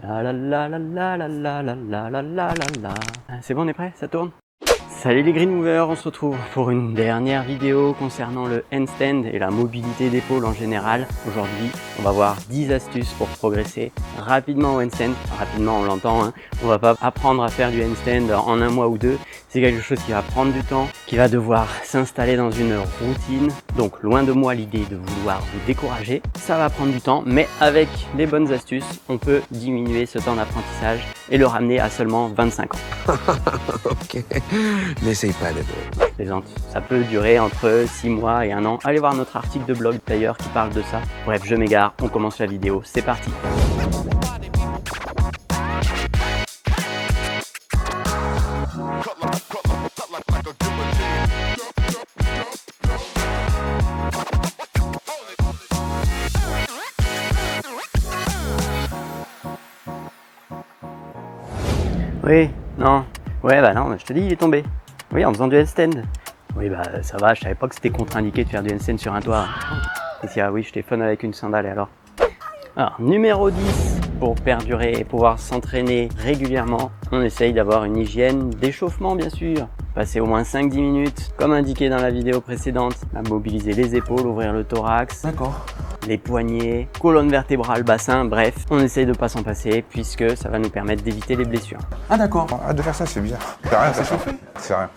La la la la la la la la la la la la. C'est bon, on est prêt? Ça tourne? Salut les Green Movers, on se retrouve pour une dernière vidéo concernant le handstand et la mobilité d'épaule en général. Aujourd'hui, on va voir 10 astuces pour progresser rapidement au handstand. Rapidement, on l'entend, hein. On va pas apprendre à faire du handstand en un mois ou deux. C'est quelque chose qui va prendre du temps, qui va devoir s'installer dans une routine. Donc, loin de moi l'idée de vouloir vous décourager. Ça va prendre du temps, mais avec les bonnes astuces, on peut diminuer ce temps d'apprentissage et le ramener à seulement 25 ans. Ok, n'essaye pas d'être Plaisante. Ça peut durer entre 6 mois et 1 an. Allez voir notre article de blog d'ailleurs qui parle de ça. Bref, je m'égare, on commence la vidéo, c'est parti. Oui, non, ouais bah non, je te dis il est tombé. Oui, en faisant du handstand. Oui bah ça va, je savais pas que c'était contre-indiqué de faire du handstand sur un toit. Et si ah oui, je téléphone avec une sandale et alors. Alors, numéro 10, pour perdurer et pouvoir s'entraîner régulièrement, on essaye d'avoir une hygiène d'échauffement bien sûr. Passer au moins 5-10 minutes, comme indiqué dans la vidéo précédente, à mobiliser les épaules, ouvrir le thorax. D'accord. Les poignets, colonne vertébrale, bassin, bref, on essaye de pas s'en passer puisque ça va nous permettre d'éviter les blessures. Ah d'accord. Arrête de faire ça, c'est bizarre. T'as rien, ça chauffe. C'est rien.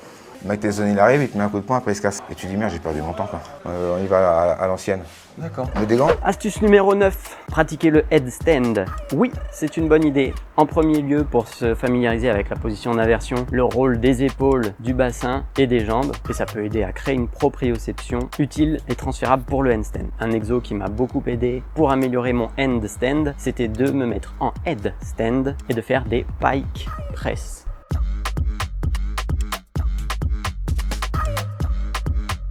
Le mec tes zones, il arrive, il te met un coup de poing, après il se casse. Et tu dis merde, j'ai perdu mon temps quoi. On y va à l'ancienne. D'accord. On met des gants. Astuce numéro 9, pratiquer le headstand. Oui, c'est une bonne idée. En premier lieu, pour se familiariser avec la position d'inversion, le rôle des épaules, du bassin et des jambes. Et ça peut aider à créer une proprioception utile et transférable pour le handstand. Un exo qui m'a beaucoup aidé pour améliorer mon handstand, c'était de me mettre en headstand et de faire des pike press.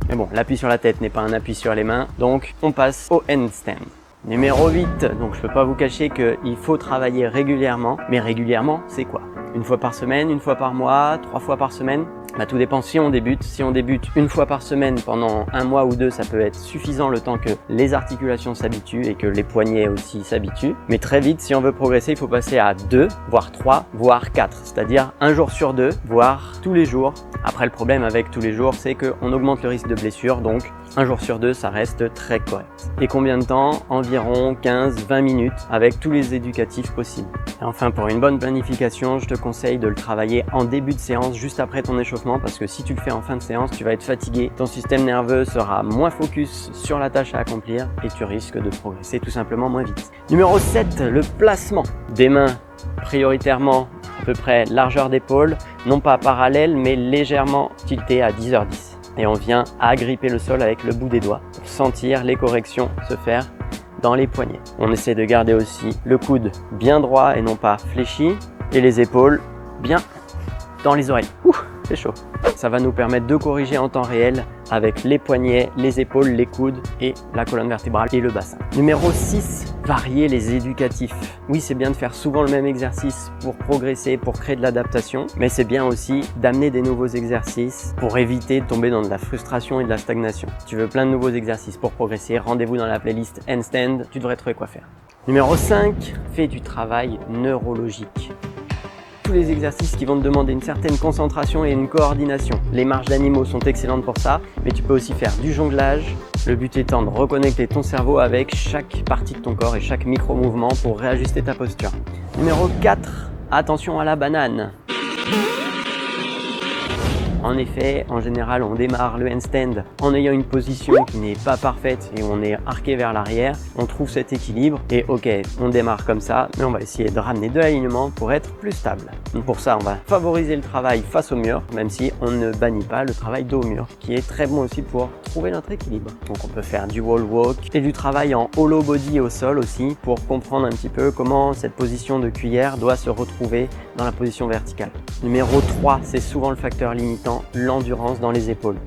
Mais bon, l'appui sur la tête n'est pas un appui sur les mains, donc on passe au handstand. Numéro 8, donc je peux pas vous cacher qu'il faut travailler régulièrement, mais régulièrement, c'est quoi? Une fois par semaine, une fois par mois, 3 fois par semaine? Bah, tout dépend si on débute. Si on débute une fois par semaine pendant 1 mois ou 2, ça peut être suffisant le temps que les articulations s'habituent et que les poignets aussi s'habituent. Mais très vite, si on veut progresser, il faut passer à 2, voire 3, voire 4. C'est-à-dire 1 jour sur 2, voire tous les jours. Après, le problème avec tous les jours, c'est qu'on augmente le risque de blessure. Donc, 1 jour sur 2, ça reste très correct. Et combien de temps? Environ 15-20 minutes avec tous les éducatifs possibles. Et enfin, pour une bonne planification, je te conseille de le travailler en début de séance, juste après ton échauffement, parce que si tu le fais en fin de séance, tu vas être fatigué, ton système nerveux sera moins focus sur la tâche à accomplir et tu risques de progresser tout simplement moins vite. Numéro 7, le placement des mains, prioritairement à peu près largeur d'épaule, non pas parallèle mais légèrement tilté à 10h10. Et on vient agripper le sol avec le bout des doigts pour sentir les corrections se faire dans les poignets. On essaie de garder aussi le coude bien droit et non pas fléchi et les épaules bien dans les oreilles. Ouh, c'est chaud. Ça va nous permettre de corriger en temps réel avec les poignets, les épaules, les coudes et la colonne vertébrale et le bassin. Numéro 6, varier les éducatifs. Oui, c'est bien de faire souvent le même exercice pour progresser, pour créer de l'adaptation, mais c'est bien aussi d'amener des nouveaux exercices pour éviter de tomber dans de la frustration et de la stagnation. Si tu veux plein de nouveaux exercices pour progresser, rendez-vous dans la playlist handstand, tu devrais trouver quoi faire. Numéro 5, fais du travail neurologique. Tous les exercices qui vont te demander une certaine concentration et une coordination. Les marches d'animaux sont excellentes pour ça, mais tu peux aussi faire du jonglage. Le but étant de reconnecter ton cerveau avec chaque partie de ton corps et chaque micro-mouvement pour réajuster ta posture. Numéro 4, attention à la banane. En effet, en général, on démarre le handstand en ayant une position qui n'est pas parfaite et on est arqué vers l'arrière. On trouve cet équilibre et ok, on démarre comme ça, mais on va essayer de ramener de l'alignement pour être plus stable. Donc pour ça, on va favoriser le travail face au mur, même si on ne bannit pas le travail dos au mur, qui est très bon aussi pour trouver notre équilibre. Donc on peut faire du wall walk et du travail en hollow body au sol aussi pour comprendre un petit peu comment cette position de cuillère doit se retrouver dans la position verticale. Numéro 3, c'est souvent le facteur limitant, l'endurance dans les épaules.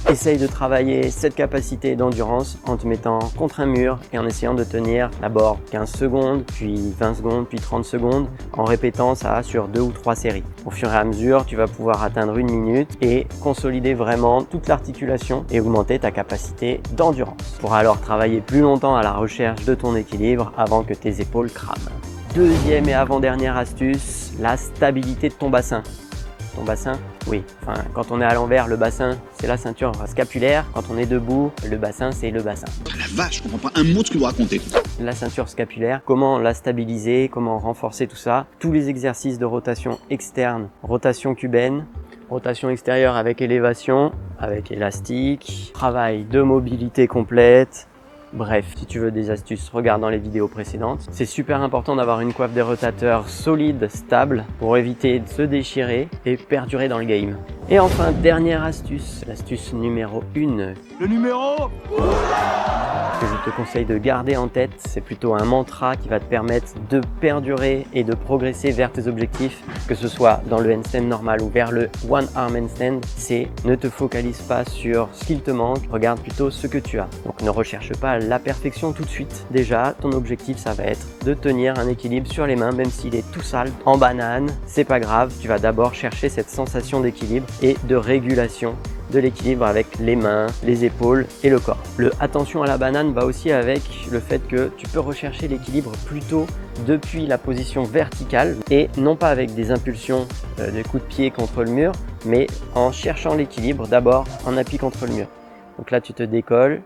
Et essaye de travailler cette capacité d'endurance en te mettant contre un mur et en essayant de tenir d'abord 15 secondes, puis 20 secondes, puis 30 secondes, en répétant ça sur 2 ou 3 séries. Au fur et à mesure, tu vas pouvoir atteindre 1 minute et consolider vraiment toute l'articulation et augmenter ta capacité d'endurance. Tu pourras alors travailler plus longtemps à la recherche de ton équilibre avant que tes épaules crament. Deuxième et avant-dernière astuce, la stabilité de ton bassin. Ton bassin, oui, enfin, quand on est à l'envers, le bassin, c'est la ceinture scapulaire. Quand on est debout, le bassin, c'est le bassin. La vache, je comprends pas un mot de ce que vous racontez. La ceinture scapulaire, comment la stabiliser, comment renforcer tout ça. Tous les exercices de rotation externe, rotation cubaine, rotation extérieure avec élévation, avec élastique, travail de mobilité complète. Bref, si tu veux des astuces, regarde dans les vidéos précédentes. C'est super important d'avoir une coiffe des rotateurs solide, stable, pour éviter de se déchirer et perdurer dans le game. Et enfin, dernière astuce, l'astuce numéro 1. Le numéro Ce que je te conseille de garder en tête, c'est plutôt un mantra qui va te permettre de perdurer et de progresser vers tes objectifs, que ce soit dans le handstand normal ou vers le one arm handstand. C'est ne te focalise pas sur ce qu'il te manque, regarde plutôt ce que tu as. Donc ne recherche pas la perfection tout de suite. Déjà, ton objectif, ça va être de tenir un équilibre sur les mains, même s'il est tout sale, en banane, c'est pas grave. Tu vas d'abord chercher cette sensation d'équilibre et de régulation de l'équilibre avec les mains, les épaules et le corps. Le attention à la banane va aussi avec le fait que tu peux rechercher l'équilibre plutôt depuis la position verticale et non pas avec des impulsions de coups de pied contre le mur, mais en cherchant l'équilibre d'abord en appui contre le mur. Donc là, tu te décolles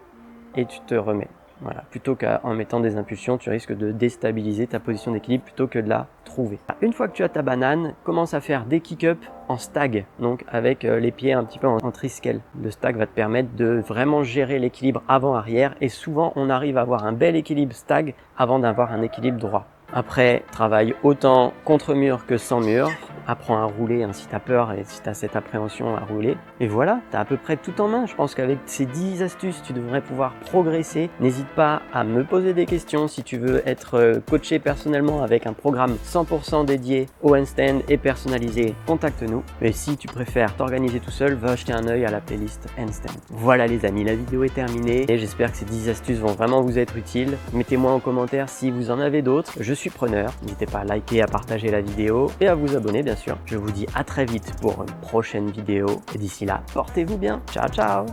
et tu te remets. Voilà, plutôt qu'en mettant des impulsions, tu risques de déstabiliser ta position d'équilibre plutôt que de la trouver. Une fois que tu as ta banane, commence à faire des kick-up en stag, donc avec les pieds un petit peu en triskel. Le stag va te permettre de vraiment gérer l'équilibre avant-arrière et souvent on arrive à avoir un bel équilibre stag avant d'avoir un équilibre droit. Après, travaille autant contre mur que sans mur. Apprends à rouler si tu as peur et si tu as cette appréhension à rouler. Et voilà, tu as à peu près tout en main. Je pense qu'avec ces 10 astuces, tu devrais pouvoir progresser. N'hésite pas à me poser des questions si tu veux être coaché personnellement avec un programme 100% dédié au handstand et personnalisé. Contacte-nous. Et si tu préfères t'organiser tout seul, va jeter un œil à la playlist handstand. Voilà les amis, la vidéo est terminée et j'espère que ces 10 astuces vont vraiment vous être utiles. Mettez-moi en commentaire si vous en avez d'autres. Je suis preneur. N'hésitez pas à liker, à partager la vidéo et à vous abonner bien sûr. Je vous dis à très vite pour une prochaine vidéo et d'ici là, portez-vous bien. Ciao ciao.